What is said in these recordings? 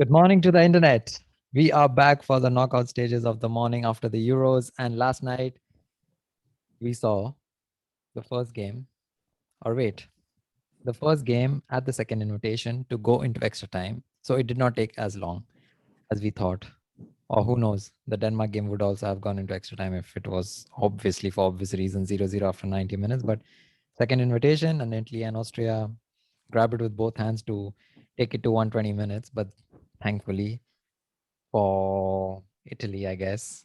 Good morning to the internet. We are back for the knockout stages of the morning after the Euros. And last night we saw the first game, or wait, the first game at the second invitation to go into extra time. So it did not take as long as we thought. Or who knows, the Denmark game would also have gone into extra time if it was obviously for obvious reasons 0-0 after 90 minutes. But second invitation, and Italy and Austria grabbed it with both hands to take it to 120 minutes. But thankfully, for Italy, I guess.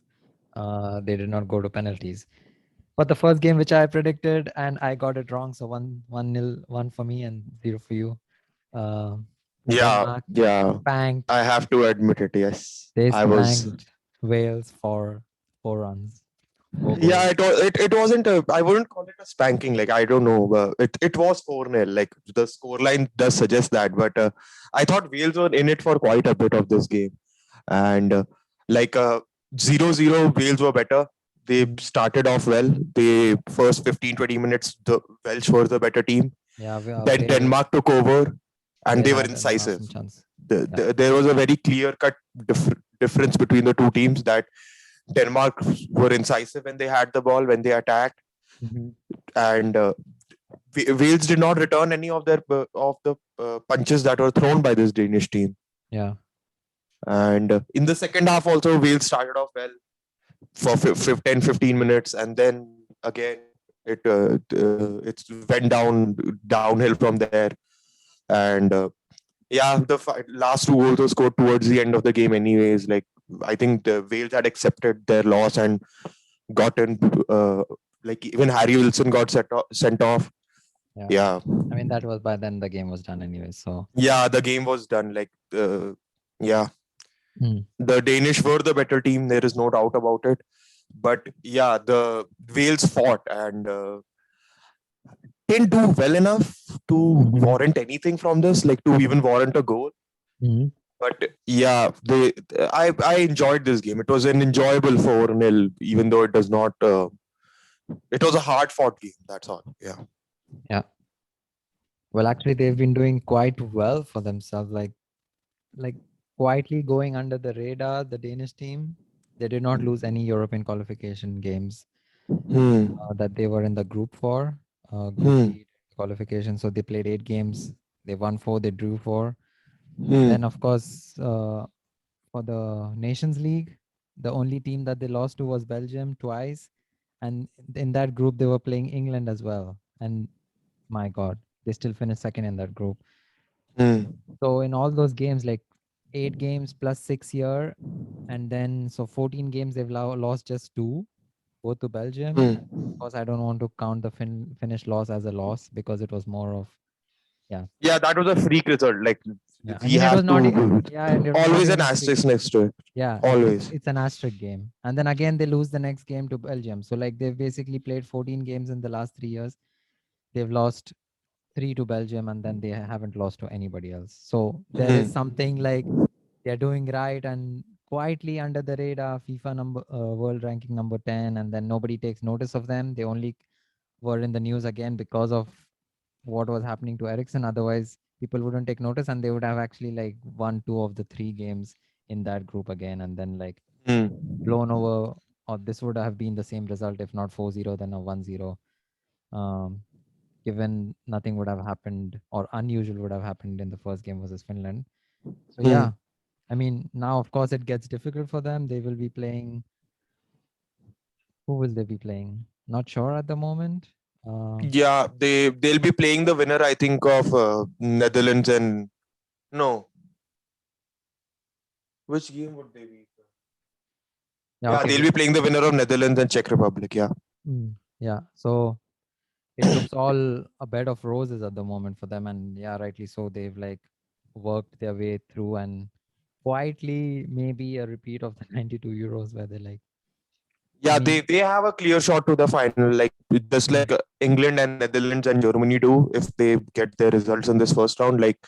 They did not go to penalties. But the first game which I predicted and I got it wrong, so one nil, one for me and zero for you. Uh, Yeah, Denmark yeah. spanked. I have to admit it. Yes, They I was. spanked Wales for 4 runs, 4 goals. Yeah, it wasn't a. I wouldn't call it a spanking. Like I don't know. It was 4-0. Like the scoreline does suggest that, but I thought Wales were in it for quite a bit of this game, and like 0-0, Wales were better. They started off well. The first 15-20 minutes, the Welsh were the better team. Yeah, Then Denmark took over, and they they were had an incisive. awesome chance. There was a very clear cut difference between the two teams that Denmark were incisive when they had the ball, when they attacked, and Wales did not return any of their punches that were thrown by this Danish team. Yeah. And in the second half, also Wales started off well for 10-15 minutes, and then again it went downhill from there. And yeah, the last two goals were scored towards the end of the game, anyways. Like I think the Wales had accepted their loss and gotten like even Harry Wilson got sent off. Yeah. I mean, that was by then the game was done anyway. So Yeah, the game was done. Like yeah, the Danish were the better team. There is no doubt about it. But yeah, the Wales fought and didn't do well enough to warrant anything from this, like to even warrant a goal. But yeah, I enjoyed this game. It was an enjoyable 4-0, even though it does not. It was a hard fought game. That's all. Yeah. Yeah. Well, actually, they've been doing quite well for themselves. Like quietly going under the radar. The Danish team, they did not lose any European qualification games that they were in the group for. Group D qualification. So they played 8 games. They won 4. They drew 4. Then, of course, for the Nations League, the only team that they lost to was Belgium twice. And in that group, they were playing England as well. And my God, they still finished second in that group. So in all those games, like 8 games plus 6 here, and then so 14 games, they've lost just 2, both to Belgium. Of course, I don't want to count the Finnish loss as a loss because it was more of, yeah, that was a freak result. Like yeah. I we mean, it have was not, to always an asterisk next to it. Yeah, always. it's an asterisk game. And then again, they lose the next game to Belgium. So like they've basically played 14 games in the last 3 years. They've lost 3 to Belgium and then they haven't lost to anybody else. So there is something like they're doing right and quietly under the radar, FIFA world ranking number 10, and then nobody takes notice of them. They only were in the news again because of what was happening to Ericsson. Otherwise, people wouldn't take notice and they would have actually like won 2 of the 3 games in that group again and then like blown over, or this would have been the same result if not 4-0 then a 1-0. Given nothing would have happened or unusual would have happened in the first game versus Finland. So yeah, I mean, now of course it gets difficult for them. They will be playing. Who will they be playing? Not sure at the moment. Yeah, they'll be playing the winner, I think, of Netherlands and no. Which game would they be? Yeah, okay. they'll be playing the winner of Netherlands and Czech Republic. Yeah. Yeah. So it looks all a bed of roses at the moment for them, and yeah, rightly so. They've like worked their way through and quietly maybe a repeat of the 92 Euros where they like. Yeah, I mean, they have a clear shot to the final, like just like England and Netherlands and Germany do if they get their results in this first round. Like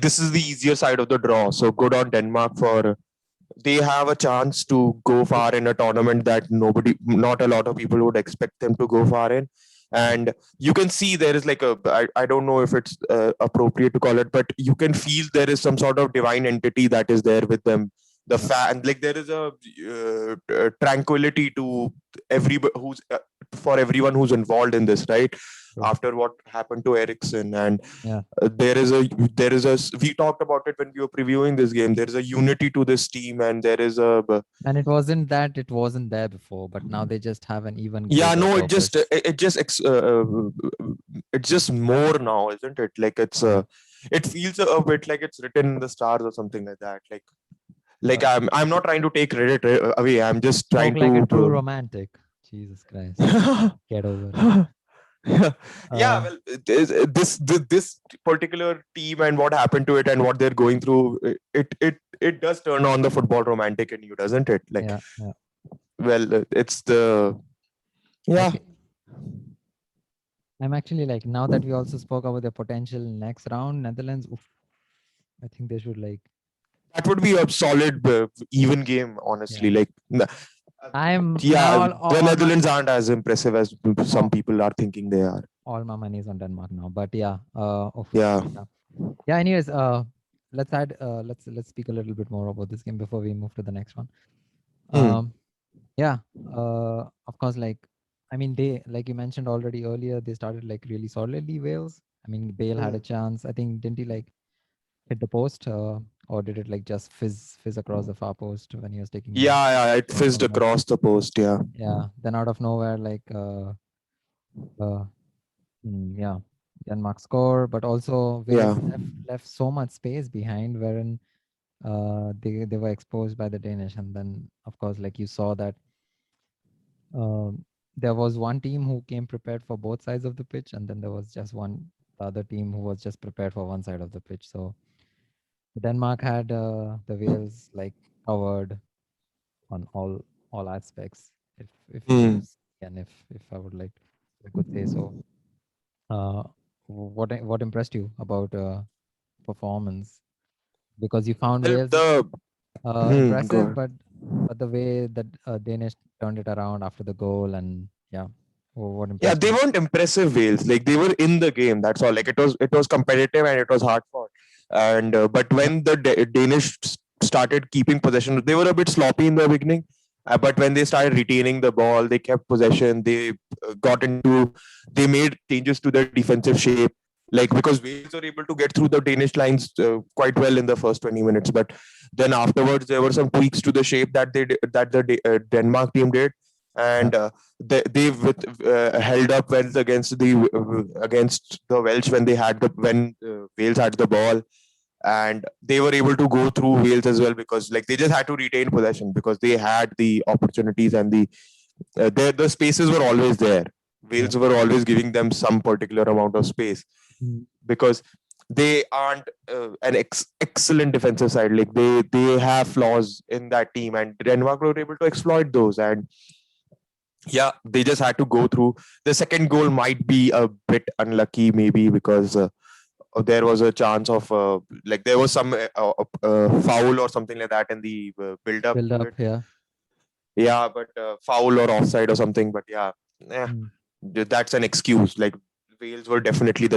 this is the easier side of the draw. So good on Denmark for they have a chance to go far in a tournament that not a lot of people would expect them to go far in. And you can see there is like I don't know if it's appropriate to call it, but you can feel there is some sort of divine entity that is there with them. The Yeah, fan, like there is a tranquility to everybody who's for everyone who's involved in this, right? true. After what happened to Ericsson, and Yeah. there is we talked about it when we were previewing this game. There is a unity to this team, and there is a And it wasn't that it wasn't there before, but now they just have an even yeah, greater no, it just purpose. it's just more now, isn't it? Like Yeah. it feels a bit like it's written in the stars or something like that. Like Uh, I'm not trying to take credit away. I'm just Spoke trying like a to true romantic. Jesus Christ. Get over it. yeah, Uh, well, this particular team and what happened to it and what they're going through, it does turn on the football romantic in you, doesn't it? Like, yeah, yeah. well, it's the I yeah, fe- I'm actually like, now that we also spoke about the potential next round, Netherlands, oof, I think they should like, that would be a solid even game, honestly. yeah. Like, I'm yeah, now the Netherlands aren't as impressive as some all, people are thinking they are. all my money is on Denmark now. But yeah, oof, Yeah. yeah. Yeah. Anyways, let's speak a little bit more about this game before we move to the next one. Hmm. Um, yeah. Of course, like, I mean, they, like you mentioned already earlier, they started like really solidly. Wales. I mean, Bale had Hmm. a chance. I think, didn't he like hit the post, or did it like just fizz across the far post when he was taking Yeah, yeah, it shot fizzed from the? across the post. Yeah. Yeah. Then out of nowhere, like, uh, yeah, Denmark score, but also Yeah. Wales left so much space behind, wherein they were exposed by the Danish, and then of course, like you saw that there was one team who came prepared for both sides of the pitch, and then there was just one other team who was just prepared for one side of the pitch. So Denmark had the Wales like covered on all aspects, if Hmm. and if I would like, I could say so. Uh, what impressed you about performance? Because you found Well, Wales go impressive, ahead. but the way that Danish turned it around after the goal, and yeah, what Yeah, impressed they you? weren't impressive Wales. Like they were in the game. That's all. Like it was competitive and it was hard fought. And but Yeah, when the Danish started keeping possession, they were a bit sloppy in the beginning. But when they started retaining the ball, they kept possession. They got into. They made changes to their defensive shape. Like because Wales were able to get through the Danish lines quite well in the first 20 minutes, but then afterwards there were some tweaks to the shape that that the Denmark team did, yeah, and they held up well against the Welsh when when Wales had the ball, and they were able to go through Wales as well because like they just had to retain possession because they had the opportunities and the spaces were always there. yeah. Wales were always giving them some particular amount of space Mm. because they aren't an excellent defensive side. Like they have flaws in that team, and Denmark were able to exploit those. And yeah, they just had to go through. The second goal might be a bit unlucky, maybe because there was a chance of like there was some foul or something like that in the build up Build to up, it. yeah. Yeah, but foul or offside or something. But yeah, yeah, Mm. that's an excuse. Like Wales were definitely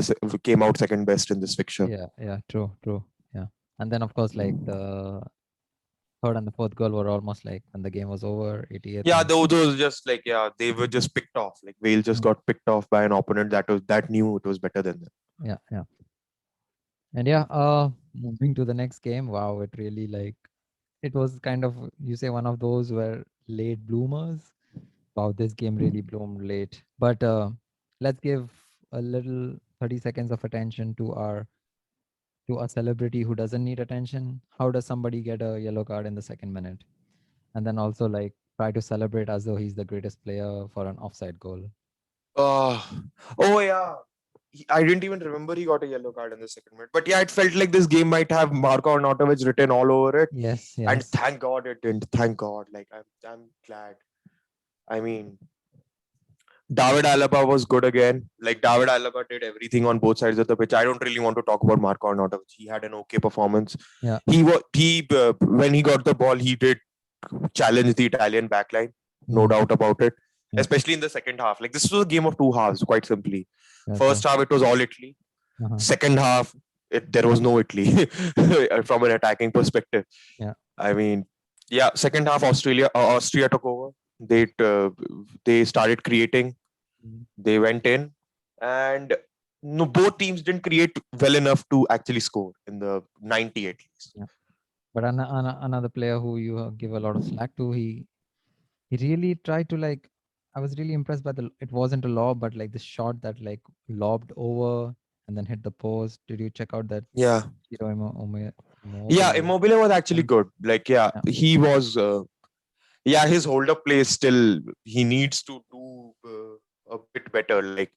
came out second best in this fixture. Yeah, yeah, true, true. Yeah. And then of course, like the third and the fourth goal were almost like when the game was over, 80th Yeah, and those just like yeah, they were just picked off. Like Wales just mm, got picked off by an opponent that knew it was better than them. yeah, yeah. And yeah, moving to the next game, wow, it really like, it was kind of, you say, one of those where late bloomers. Wow, this game really bloomed late. But let's give a little 30 seconds of attention to a celebrity who doesn't need attention. How does somebody get a yellow card in the second minute? And then also like try to celebrate as though he's the greatest player for an offside goal. Uh, oh yeah, I didn't even remember he got a yellow card in the second minute. But yeah, it felt like this game might have Marko Arnautovic written all over it, Yes, and yes. thank God it didn't. Thank God, like I'm glad. I mean, David Alaba was good again. Like David Alaba did everything on both sides of the pitch. I don't really want to talk about Marko Arnautovic. He had an okay performance. Yeah. He when he got the ball, he did challenge the Italian backline, no Mm. doubt about it. Yeah. especially in the second half. Like, this was a game of two halves, quite simply. Yeah. First True. half, it was all Italy. Uh-huh. Second half, there was no Italy from an attacking perspective. Yeah. I mean, yeah, second half, Austria took over. They started creating. Mm. They went in, and no, both teams didn't create well enough to actually score in the 90 at least. Yeah. But another player who you give a lot of slack to, he really tried to like. I was really impressed by the. It wasn't a lob, but like the shot that like lobbed over and then hit the post. Did you check out that Yeah, Ciro yeah, Immobile? Immobile was actually Yeah. good. Like, yeah, Yeah. he was. Yeah, his hold up play is still. He needs to do a bit better. Like,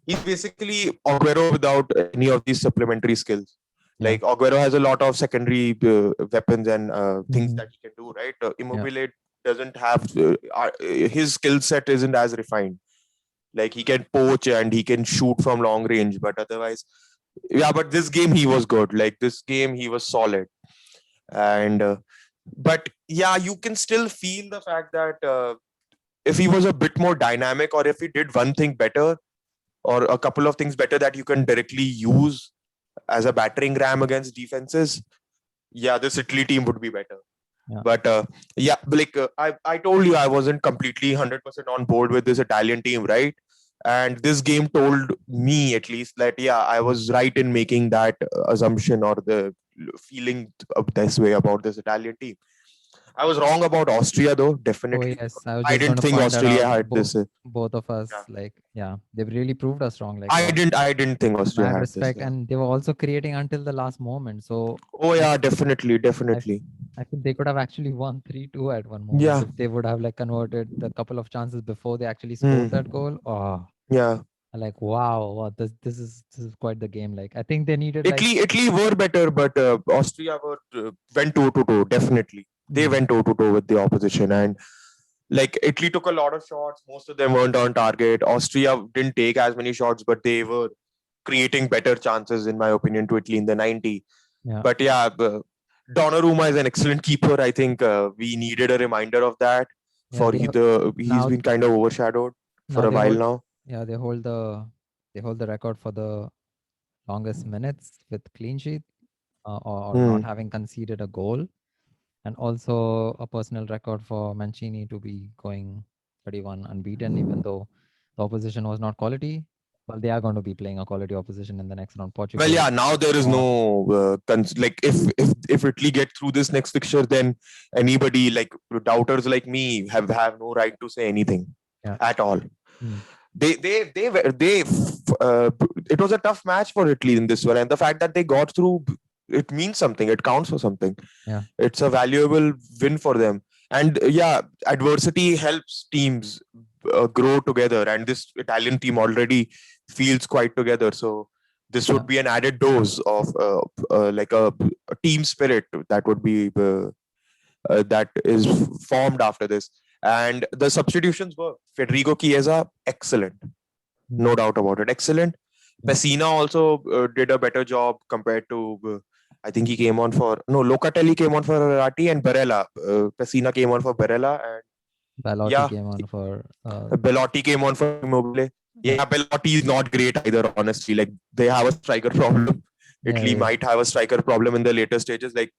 he's basically Aguero without any of these supplementary skills. Yeah. Like, Aguero has a lot of secondary weapons and things Hmm. that he can do, right? Yeah. Immobile doesn't have his skill set isn't as refined. Like, he can poach and he can shoot from long range, but otherwise, yeah. But this game he was good. Like, this game he was solid, and but yeah, you can still feel the fact that if he was a bit more dynamic, or if he did one thing better, or a couple of things better that you can directly use as a battering ram against defenses, yeah, this Italy team would be better. Yeah. But yeah, like I told you, I wasn't completely 100% on board with this Italian team, right? And this game told me at least that, yeah, I was right in making that assumption, or the feeling of this way about this Italian team. I was wrong about Austria, though, Oh definitely. yes, I was I just going didn't to think point that Australia out. had this. Both of Yeah. us, like, yeah, they've really proved us wrong. Like, I wow, didn't. I didn't think Austria mad had this. respect. Yeah. And they were also creating until the last moment. So Oh I, yeah, definitely, I, f- definitely. I feel they could have actually won 3-2 at one moment Yeah. if they would have like converted the couple of chances before they actually scored that Hmm. goal. Oh, Yeah. like wow, this is quite the game. Like, I think they needed like, Italy were better, but Austria went toe to toe. Definitely, they mm, went toe to toe with the opposition, and like Italy took a lot of shots. Most of them weren't on target. Austria didn't take as many shots, but they were creating better chances, in my opinion, to Italy in the 90. yeah, But yeah, Donnarumma is an excellent keeper. I think we needed a reminder of that. yeah. For he's Now been kind of overshadowed for now a they while hold now. yeah they hold the record for the longest minutes with clean sheet, or not Hmm. having conceded a goal, and also a personal record for Mancini to be going 31 unbeaten, even though the opposition was not quality. Well, they are going to be playing a quality opposition in the next round, Well, Portugal. yeah. Now there is Or no like, if Italy get through this next fixture, then anybody, like doubters like me, have no right to say anything yeah, at all. mm, They it was a tough match for Italy in this one, and the fact that they got through, it means something. It counts for something. yeah, It's a valuable win for them. And yeah, adversity helps teams grow together, and this Italian team already feels quite together. So this yeah, would be an added dose of like a team spirit that would be that is formed after this. And the substitutions were Federico Chiesa, excellent, no mm, doubt about it, excellent. yeah. Pessina also did a better job compared to. I think he came on for no Locatelli came on for Verratti and Barella. Pessina came on for Barella, and Balotti yeah, came on for Belotti came on for Immobile. yeah, Yeah, Belotti is not great either. Honestly, like they have a striker problem. yeah, Italy yeah, might have a striker problem in the later stages. Like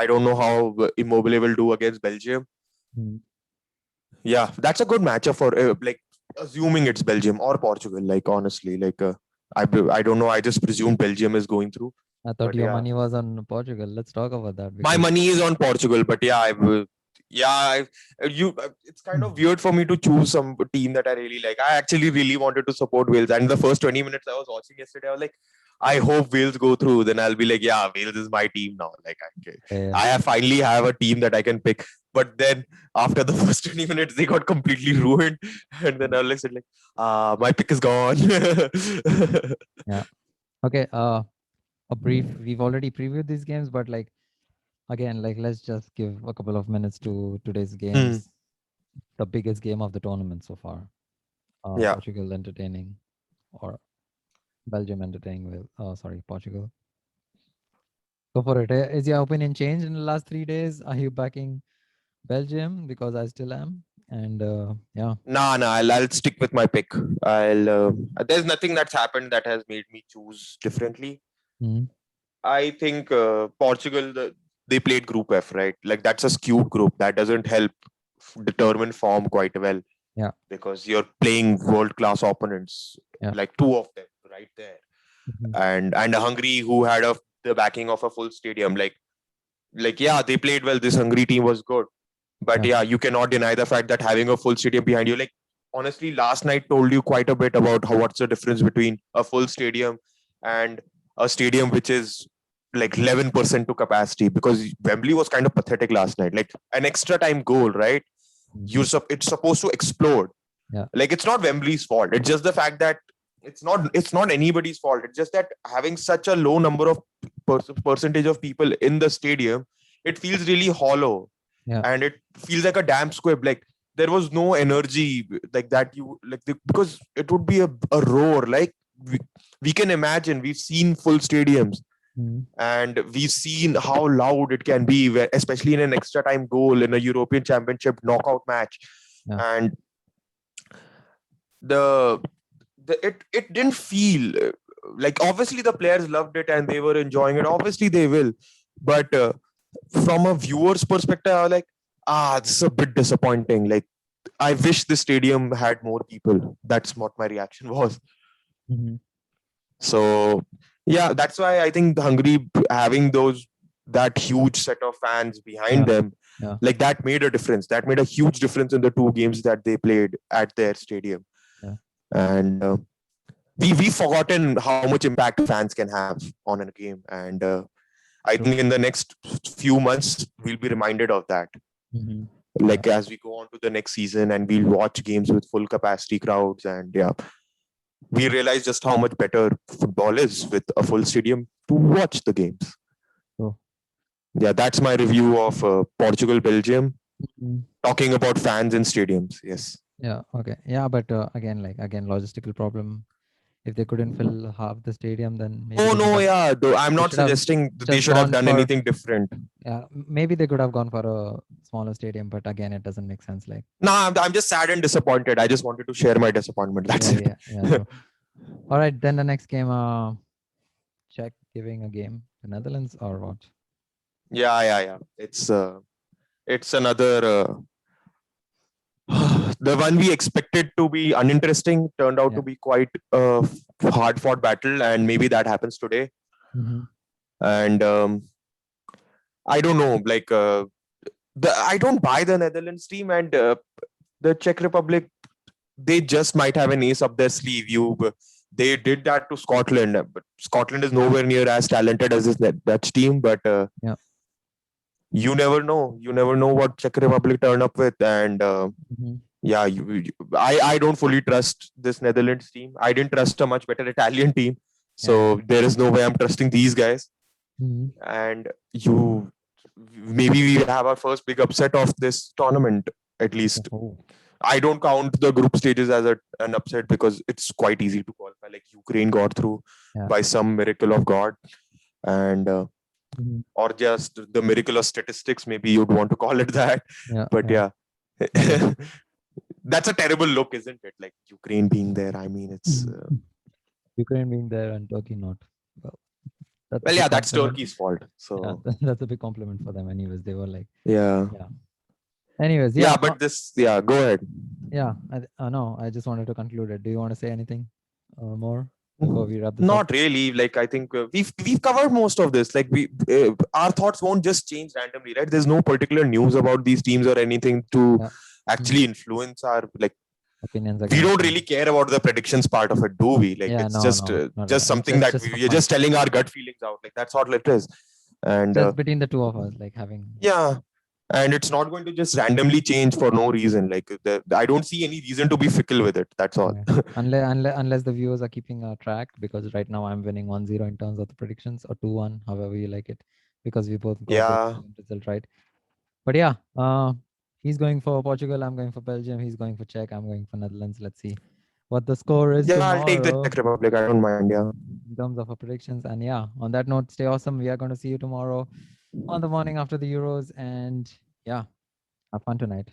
I don't know how Immobile will do against Belgium. mm. Yeah, that's a good matchup for like assuming it's Belgium or Portugal. Like honestly, like I don't know. I just presume Belgium is going through. I thought But your yeah, money was on Portugal. Let's talk about that my because money is on Portugal. But yeah, it's kind of weird for me to choose some team that I really like. I actually really wanted to support Wales, and the first 20 minutes I was watching yesterday, I was like, I hope Wales go through. Then I'll be like, yeah, Wales is my team now. Like yeah, I have finally have a team that I can pick. But then after the first 20 minutes, they got completely ruined, and then I was like, my pick is gone. yeah. Okay, a brief. We've already previewed these games, but like again, like let's just give a couple of minutes to today's Hmm. games. The biggest game of the tournament so far. Yeah. Portugal entertaining or Belgium entertaining with. Oh, sorry, Portugal. Go for it. Is your opinion changed in the last 3 days? Are you backing Belgium? Because I still am. And yeah. Nah, I'll stick with my pick. I'll. There's nothing that's happened that has made me choose differently. Mhm. I think Portugal, they played Group F, right? Like that's a skewed group. That doesn't help determine form quite well Yeah. because you're playing world class opponents, Yeah. like two of them right there, Mhm. and Hungary who had the backing of a full stadium. Like yeah, they played well. This Hungary team was good, but Yeah. yeah, you cannot deny the fact that having a full stadium behind you, like honestly, last night told you quite a bit about what's the difference between a full stadium and a stadium which is like 11% to capacity, because Wembley was kind of pathetic last night. Like an extra time goal, right? Mhm. It's supposed to explode. Yeah. Like it's not Wembley's fault. It's just the fact that it's not anybody's fault. It's just that having such a low number of percentage of people in the stadium, it feels really hollow, Yeah. and it feels like a damp squib. Like there was no energy like that. Because it would be a roar. Like we can imagine. We've seen full stadiums, Mhm. and we've seen how loud it can be, especially in an extra time goal in a European Championship knockout match. Yeah. And the it didn't feel like, obviously the players loved it and they were enjoying it. Obviously they will, but from a viewer's perspective, I was like, this is a bit disappointing. Like I wish the stadium had more people. That's what my reaction was. Mhm. So yeah, that's why I think Hungary having that huge set of fans behind Yeah. them, Yeah. like that made a difference. That made a huge difference in the two games that they played at their stadium. Yeah. And we've forgotten how much impact fans can have on a game. And I True. think in the next few months we'll be reminded of that. Mhm. Yeah. Like as we go on to the next season and we'll watch games with full capacity crowds, and yeah, we realize just how much better football is with a full stadium to watch the games. True. Yeah, that's my review of Portugal, Belgium. Mhm. Talking about fans in stadiums. Yes. Yeah. Okay. Yeah, but again, logistical problem. If they couldn't fill half the stadium, then maybe Oh they should no, have yeah. Though I'm they not should have suggesting that they just should have gone done for anything different. maybe they could have gone for a smaller stadium, but again, it doesn't make sense. Like, No, I'm just sad and disappointed. I just wanted to share my disappointment. That's yeah, it. yeah, yeah, true. All right, then the next game, Czech giving a game to Netherlands or what? Yeah. It's another the one we expected to be uninteresting turned out Yeah. to be quite a hard fought battle, and maybe that happens today. Mm-hmm. And I don't know, like I don't buy the Netherlands team, and the Czech Republic, they just might have an ace up their sleeve. They did that to Scotland, but Scotland is nowhere near as talented as this Dutch team. But Yeah. you never know. You never know what Czech Republic turn up with, and Mm-hmm. yeah, I don't fully trust this Netherlands team. I didn't trust a much better Italian team, Yeah, yeah. so there is no way I'm trusting these guys. Mm-hmm. And maybe we will have our first big upset of this tournament, at least. Oh, I don't count the group stages as an upset because it's quite easy to qualify. Like Ukraine got through yeah. by some miracle of God, and Mm-hmm. or just the miracle of statistics. Maybe you'd want to call it that. Yeah, But yeah. yeah, Okay. that's a terrible look, isn't it? Like Ukraine being there. I mean, it's Ukraine being there and Turkey not. Well, that's a well, yeah, big that's compliment. Turkey's fault. Yeah, So that's a big compliment for them. Anyways, they were like, yeah, yeah. Anyways, yeah. yeah, But this, yeah, go ahead. yeah. No, I just wanted to conclude it. Do you want to say anything more before we wrap this up? Not really. Like I think we've covered most of this. Like our thoughts won't just change randomly, right? There's no particular news about these teams or anything to Yeah. actually influence our, like, Opinions we against don't them. really care about the predictions part of it, do we? Like Yeah, it's no, no, not at just all. It's something that just for we're fun. just telling our gut feelings out. Like that's all it is. And Just between the two of us, like having. yeah, and it's not going to just randomly change for no reason. Like I don't see any reason to be fickle with it. That's all. Yeah. Unless the viewers are keeping a track, because right now I'm winning 1-0 in terms of the predictions, or 2-1, however you like it, because we both got the Yeah, same result right. But yeah, he's going for Portugal, I'm going for Belgium, he's going for Czech, I'm going for Netherlands. Let's see what the score is yeah. I'll take the tomorrow Czech Republic. I don't mind. Yeah. in terms of our predictions. And yeah, on that note, stay awesome. We are going to see you tomorrow on the morning after the Euros. And yeah, have fun tonight.